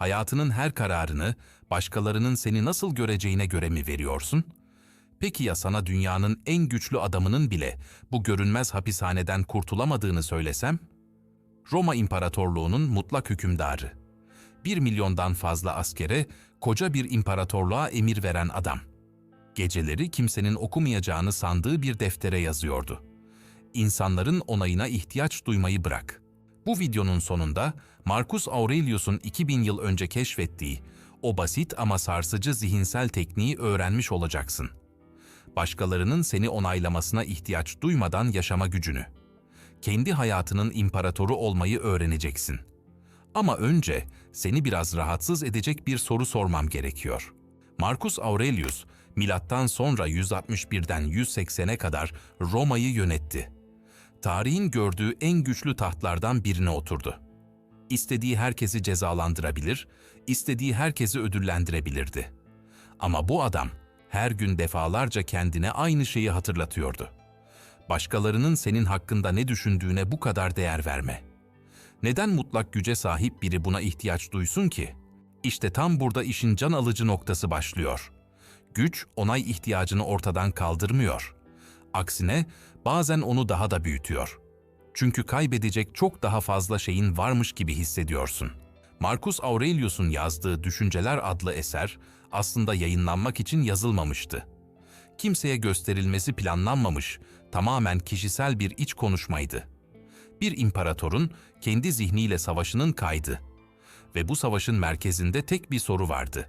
Hayatının her kararını başkalarının seni nasıl göreceğine göre mi veriyorsun? Peki ya sana dünyanın en güçlü adamının bile bu görünmez hapishaneden kurtulamadığını söylesem? Roma İmparatorluğu'nun mutlak hükümdarı. 1 milyondan fazla askere, koca bir imparatorluğa emir veren adam. Geceleri kimsenin okumayacağını sandığı bir deftere yazıyordu. İnsanların onayına ihtiyaç duymayı bırak. Bu videonun sonunda Marcus Aurelius'un 2000 yıl önce keşfettiği o basit ama sarsıcı zihinsel tekniği öğrenmiş olacaksın. Başkalarının seni onaylamasına ihtiyaç duymadan yaşama gücünü. Kendi hayatının imparatoru olmayı öğreneceksin. Ama önce seni biraz rahatsız edecek bir soru sormam gerekiyor. Marcus Aurelius, milattan sonra 161'den 180'e kadar Roma'yı yönetti. Tarihin gördüğü en güçlü tahtlardan birine oturdu. İstediği herkesi cezalandırabilir, istediği herkesi ödüllendirebilirdi. Ama bu adam her gün defalarca kendine aynı şeyi hatırlatıyordu. Başkalarının senin hakkında ne düşündüğüne bu kadar değer verme. Neden mutlak güce sahip biri buna ihtiyaç duysun ki? İşte tam burada işin can alıcı noktası başlıyor. Güç, onay ihtiyacını ortadan kaldırmıyor. Aksine bazen onu daha da büyütüyor. Çünkü kaybedecek çok daha fazla şeyin varmış gibi hissediyorsun. Marcus Aurelius'un yazdığı Düşünceler adlı eser aslında yayınlanmak için yazılmamıştı. Kimseye gösterilmesi planlanmamış, tamamen kişisel bir iç konuşmaydı. Bir imparatorun kendi zihniyle savaşının kaydı. Ve bu savaşın merkezinde tek bir soru vardı.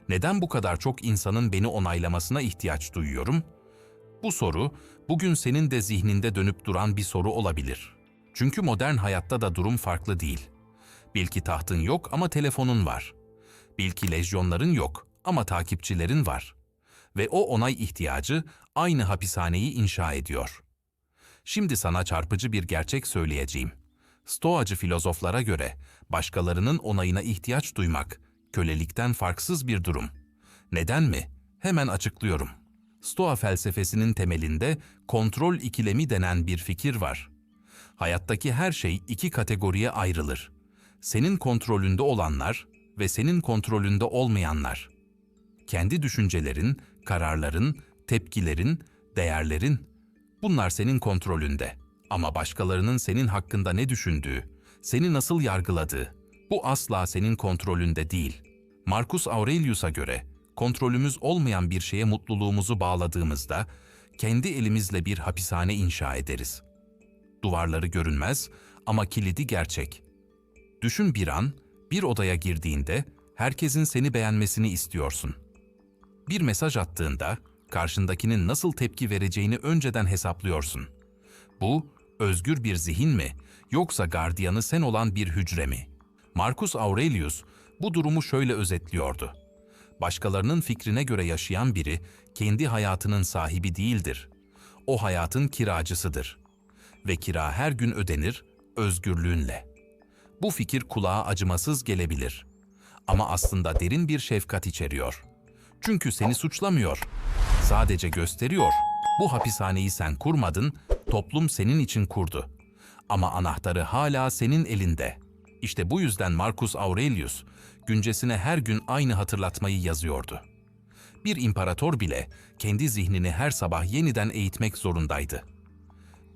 Neden bu kadar çok insanın beni onaylamasına ihtiyaç duyuyorum? Bu soru, bugün senin de zihninde dönüp duran bir soru olabilir. Çünkü modern hayatta da durum farklı değil. Bil ki tahtın yok ama telefonun var. Bil ki lejyonların yok ama takipçilerin var. Ve o onay ihtiyacı aynı hapishaneyi inşa ediyor. Şimdi sana çarpıcı bir gerçek söyleyeceğim. Stoacı filozoflara göre başkalarının onayına ihtiyaç duymak, kölelikten farksız bir durum. Neden mi? Hemen açıklıyorum. Stoa felsefesinin temelinde kontrol ikilemi denen bir fikir var. Hayattaki her şey iki kategoriye ayrılır. Senin kontrolünde olanlar ve senin kontrolünde olmayanlar. Kendi düşüncelerin, kararların, tepkilerin, değerlerin, bunlar senin kontrolünde. Ama başkalarının senin hakkında ne düşündüğü, seni nasıl yargıladığı, bu asla senin kontrolünde değil. Marcus Aurelius'a göre, kontrolümüz olmayan bir şeye mutluluğumuzu bağladığımızda, kendi elimizle bir hapishane inşa ederiz. Duvarları görünmez ama kilidi gerçek. Düşün bir an, bir odaya girdiğinde, herkesin seni beğenmesini istiyorsun. Bir mesaj attığında, karşındakinin nasıl tepki vereceğini önceden hesaplıyorsun. Bu, özgür bir zihin mi, yoksa gardiyanı sen olan bir hücre mi? Marcus Aurelius bu durumu şöyle özetliyordu. Başkalarının fikrine göre yaşayan biri, kendi hayatının sahibi değildir. O hayatın kiracısıdır. Ve kira her gün ödenir, özgürlüğünle. Bu fikir kulağa acımasız gelebilir. Ama aslında derin bir şefkat içeriyor. Çünkü seni suçlamıyor. Sadece gösteriyor. Bu hapishaneyi sen kurmadın, toplum senin için kurdu. Ama anahtarı hala senin elinde. İşte bu yüzden Marcus Aurelius, güncesine her gün aynı hatırlatmayı yazıyordu. Bir imparator bile kendi zihnini her sabah yeniden eğitmek zorundaydı.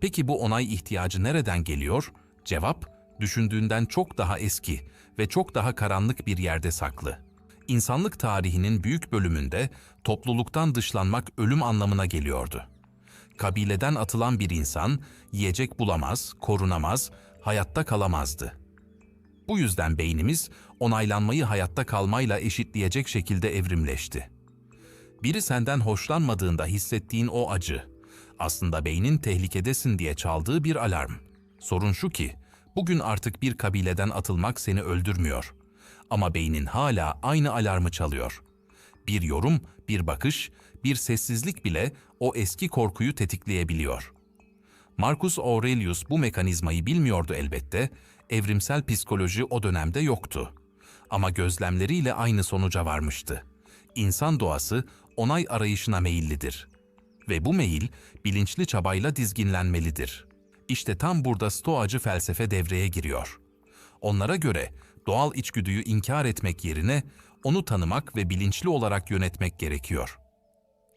Peki bu onay ihtiyacı nereden geliyor? Cevap, düşündüğünden çok daha eski ve çok daha karanlık bir yerde saklı. İnsanlık tarihinin büyük bölümünde topluluktan dışlanmak ölüm anlamına geliyordu. Kabileden atılan bir insan yiyecek bulamaz, korunamaz, hayatta kalamazdı. Bu yüzden beynimiz onaylanmayı hayatta kalmayla eşitleyecek şekilde evrimleşti. Biri senden hoşlanmadığında hissettiğin o acı, aslında beynin tehlikedesin diye çaldığı bir alarm. Sorun şu ki, bugün artık bir kabileden atılmak seni öldürmüyor. Ama beynin hala aynı alarmı çalıyor. Bir yorum, bir bakış, bir sessizlik bile o eski korkuyu tetikleyebiliyor. Marcus Aurelius bu mekanizmayı bilmiyordu elbette, evrimsel psikoloji o dönemde yoktu. Ama gözlemleriyle aynı sonuca varmıştı. İnsan doğası onay arayışına meyillidir. Ve bu meyil bilinçli çabayla dizginlenmelidir. İşte tam burada Stoacı felsefe devreye giriyor. Onlara göre Doğal içgüdüyü inkar etmek yerine onu tanımak ve bilinçli olarak yönetmek gerekiyor.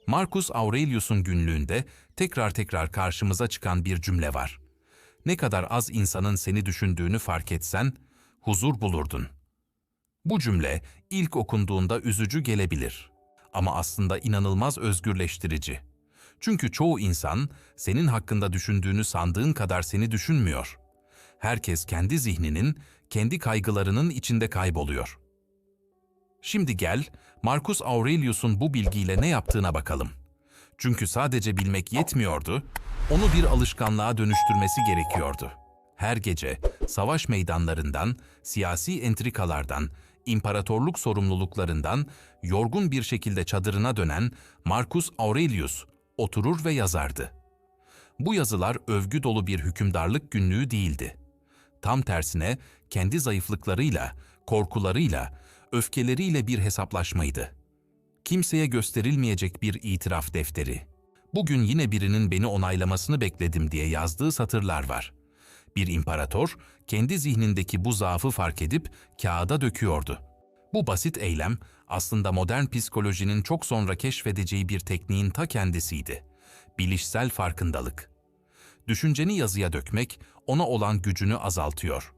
Marcus Aurelius'un günlüğünde tekrar karşımıza çıkan bir cümle var. Ne kadar az insanın seni düşündüğünü fark etsen, huzur bulurdun. Bu cümle ilk okunduğunda üzücü gelebilir. Ama aslında inanılmaz özgürleştirici. Çünkü çoğu insan senin hakkında düşündüğünü sandığın kadar seni düşünmüyor. Herkes kendi zihninin, kendi kaygılarının içinde kayboluyor. Şimdi gel, Marcus Aurelius'un bu bilgiyle ne yaptığına bakalım. Çünkü sadece bilmek yetmiyordu, onu bir alışkanlığa dönüştürmesi gerekiyordu. Her gece savaş meydanlarından, siyasi entrikalardan, imparatorluk sorumluluklarından yorgun bir şekilde çadırına dönen Marcus Aurelius oturur ve yazardı. Bu yazılar övgü dolu bir hükümdarlık günlüğü değildi. Tam tersine kendi zayıflıklarıyla, korkularıyla, öfkeleriyle bir hesaplaşmaydı. Kimseye gösterilmeyecek bir itiraf defteri. Bugün yine birinin beni onaylamasını bekledim diye yazdığı satırlar var. Bir imparator kendi zihnindeki bu zaafı fark edip kağıda döküyordu. Bu basit eylem aslında modern psikolojinin çok sonra keşfedeceği bir tekniğin ta kendisiydi. Bilişsel farkındalık. Düşünceni yazıya dökmek ona olan gücünü azaltıyor.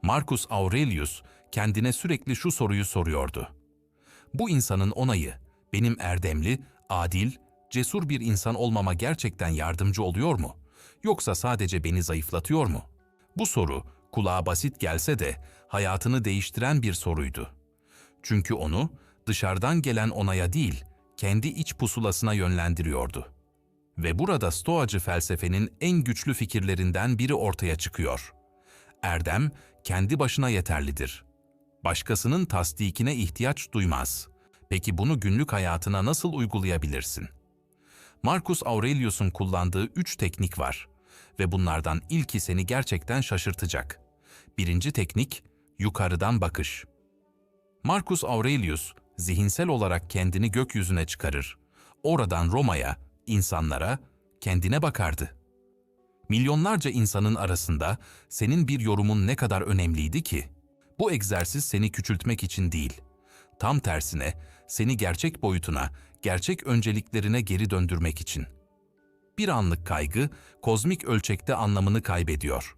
Marcus Aurelius kendine sürekli şu soruyu soruyordu. Bu insanın onayı, benim erdemli, adil, cesur bir insan olmama gerçekten yardımcı oluyor mu? Yoksa sadece beni zayıflatıyor mu? Bu soru, kulağa basit gelse de hayatını değiştiren bir soruydu. Çünkü onu dışarıdan gelen onaya değil, kendi iç pusulasına yönlendiriyordu. Ve burada Stoacı felsefenin en güçlü fikirlerinden biri ortaya çıkıyor. Erdem, kendi başına yeterlidir. Başkasının tasdikine ihtiyaç duymaz. Peki bunu günlük hayatına nasıl uygulayabilirsin? Marcus Aurelius'un kullandığı 3 teknik var ve bunlardan ilki seni gerçekten şaşırtacak. Birinci teknik, yukarıdan bakış. Marcus Aurelius, zihinsel olarak kendini gökyüzüne çıkarır. Oradan Roma'ya, insanlara, kendine bakardı. Milyonlarca insanın arasında senin bir yorumun ne kadar önemliydi ki? Bu egzersiz seni küçültmek için değil. Tam tersine seni gerçek boyutuna, gerçek önceliklerine geri döndürmek için. Bir anlık kaygı, kozmik ölçekte anlamını kaybediyor.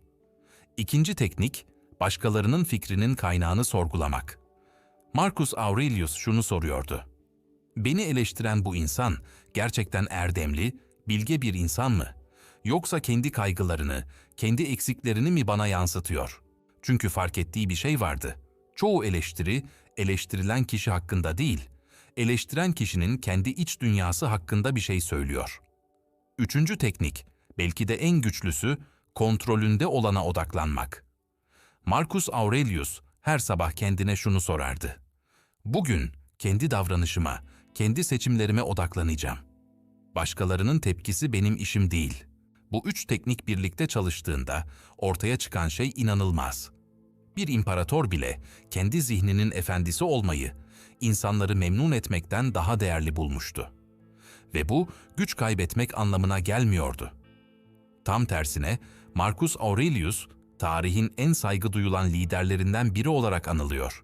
İkinci teknik, başkalarının fikrinin kaynağını sorgulamak. Marcus Aurelius şunu soruyordu. Beni eleştiren bu insan gerçekten erdemli, bilge bir insan mı? Yoksa kendi kaygılarını, kendi eksiklerini mi bana yansıtıyor? Çünkü fark ettiği bir şey vardı. Çoğu eleştiri, eleştirilen kişi hakkında değil, eleştiren kişinin kendi iç dünyası hakkında bir şey söylüyor. Üçüncü teknik, belki de en güçlüsü, kontrolünde olana odaklanmak. Marcus Aurelius her sabah kendine şunu sorardı. Bugün kendi davranışıma, kendi seçimlerime odaklanacağım. Başkalarının tepkisi benim işim değil. Bu 3 teknik birlikte çalıştığında ortaya çıkan şey inanılmaz. Bir imparator bile kendi zihninin efendisi olmayı, insanları memnun etmekten daha değerli bulmuştu. Ve bu güç kaybetmek anlamına gelmiyordu. Tam tersine Marcus Aurelius, tarihin en saygı duyulan liderlerinden biri olarak anılıyor.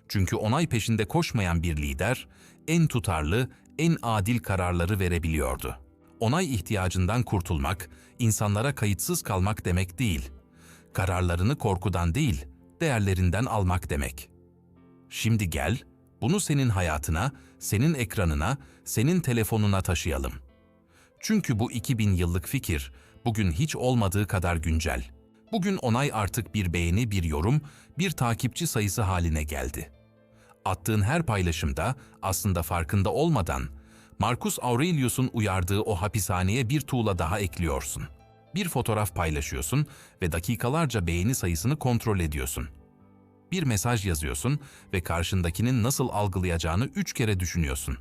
Çünkü onay peşinde koşmayan bir lider, en tutarlı, en adil kararları verebiliyordu. Onay ihtiyacından kurtulmak, insanlara kayıtsız kalmak demek değil. Kararlarını korkudan değil, değerlerinden almak demek. Şimdi gel, bunu senin hayatına, senin ekranına, senin telefonuna taşıyalım. Çünkü bu 2000 yıllık fikir, bugün hiç olmadığı kadar güncel. Bugün onay artık bir beğeni, bir yorum, bir takipçi sayısı haline geldi. Attığın her paylaşımda, aslında farkında olmadan, Marcus Aurelius'un uyardığı o hapishaneye bir tuğla daha ekliyorsun. Bir fotoğraf paylaşıyorsun ve dakikalarca beğeni sayısını kontrol ediyorsun. Bir mesaj yazıyorsun ve karşındakinin nasıl algılayacağını 3 kere düşünüyorsun.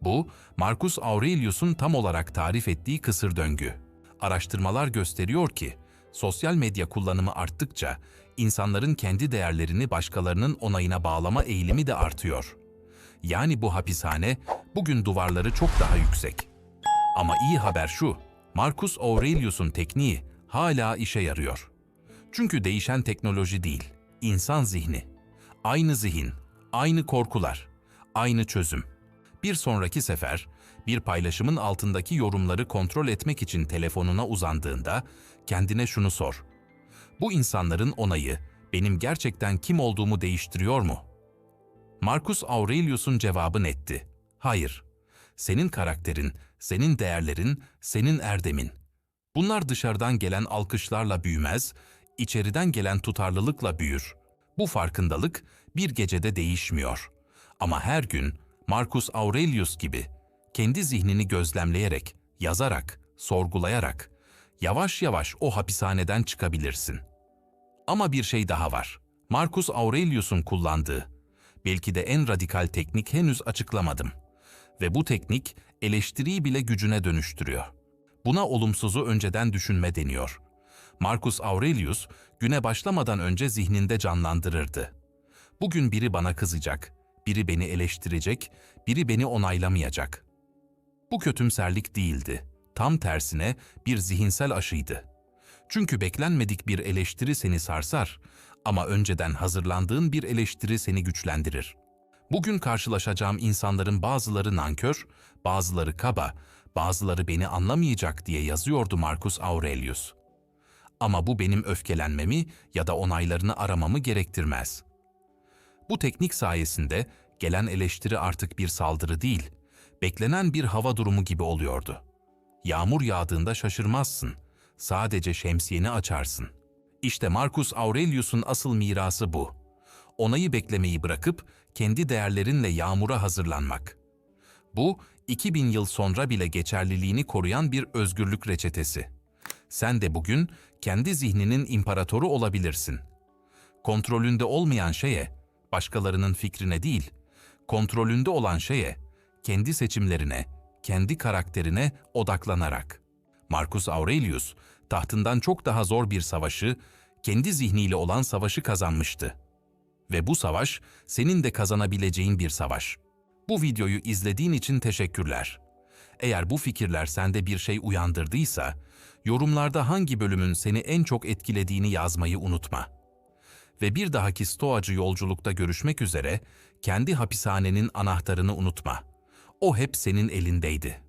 Bu, Marcus Aurelius'un tam olarak tarif ettiği kısır döngü. Araştırmalar gösteriyor ki, sosyal medya kullanımı arttıkça, insanların kendi değerlerini başkalarının onayına bağlama eğilimi de artıyor. Yani bu hapishane, bugün duvarları çok daha yüksek. Ama iyi haber şu, Marcus Aurelius'un tekniği hala işe yarıyor. Çünkü değişen teknoloji değil, İnsan zihni. Aynı zihin, aynı korkular, aynı çözüm. Bir sonraki sefer, bir paylaşımın altındaki yorumları kontrol etmek için telefonuna uzandığında kendine şunu sor. Bu insanların onayı benim gerçekten kim olduğumu değiştiriyor mu? Marcus Aurelius'un cevabı netti. Hayır. Senin karakterin, senin değerlerin, senin erdemin. Bunlar dışarıdan gelen alkışlarla büyümez, içeriden gelen tutarlılıkla büyür. Bu farkındalık bir gecede değişmiyor. Ama her gün Marcus Aurelius gibi kendi zihnini gözlemleyerek, yazarak, sorgulayarak yavaş yavaş o hapishaneden çıkabilirsin. Ama bir şey daha var. Marcus Aurelius'un kullandığı, belki de en radikal teknik henüz açıklamadım. Ve bu teknik eleştiriyi bile gücüne dönüştürüyor. Buna olumsuzu önceden düşünme deniyor. Marcus Aurelius, güne başlamadan önce zihninde canlandırırdı. Bugün biri bana kızacak, biri beni eleştirecek, biri beni onaylamayacak. Bu kötümserlik değildi. Tam tersine bir zihinsel aşıydı. Çünkü beklenmedik bir eleştiri seni sarsar ama önceden hazırlandığın bir eleştiri seni güçlendirir. Bugün karşılaşacağım insanların bazıları nankör, bazıları kaba, bazıları beni anlamayacak diye yazıyordu Marcus Aurelius. Ama bu benim öfkelenmemi ya da onaylarını aramamı gerektirmez. Bu teknik sayesinde gelen eleştiri artık bir saldırı değil, beklenen bir hava durumu gibi oluyordu. Yağmur yağdığında şaşırmazsın, sadece şemsiyeni açarsın. İşte Marcus Aurelius'un asıl mirası bu. Onayı beklemeyi bırakıp kendi değerlerinle yağmura hazırlanmak. Bu, 2000 yıl sonra bile geçerliliğini koruyan bir özgürlük reçetesi. Sen de bugün kendi zihninin imparatoru olabilirsin. Kontrolünde olmayan şeye, başkalarının fikrine değil, kontrolünde olan şeye, kendi seçimlerine, kendi karakterine odaklanarak. Marcus Aurelius, tahtından çok daha zor bir savaşı, kendi zihniyle olan savaşı kazanmıştı. Ve bu savaş, senin de kazanabileceğin bir savaş. Bu videoyu izlediğin için teşekkürler. Eğer bu fikirler sende bir şey uyandırdıysa, yorumlarda hangi bölümün seni en çok etkilediğini yazmayı unutma. Ve bir dahaki Stoacı yolculukta görüşmek üzere, kendi hapishanenin anahtarını unutma. O hep senin elindeydi.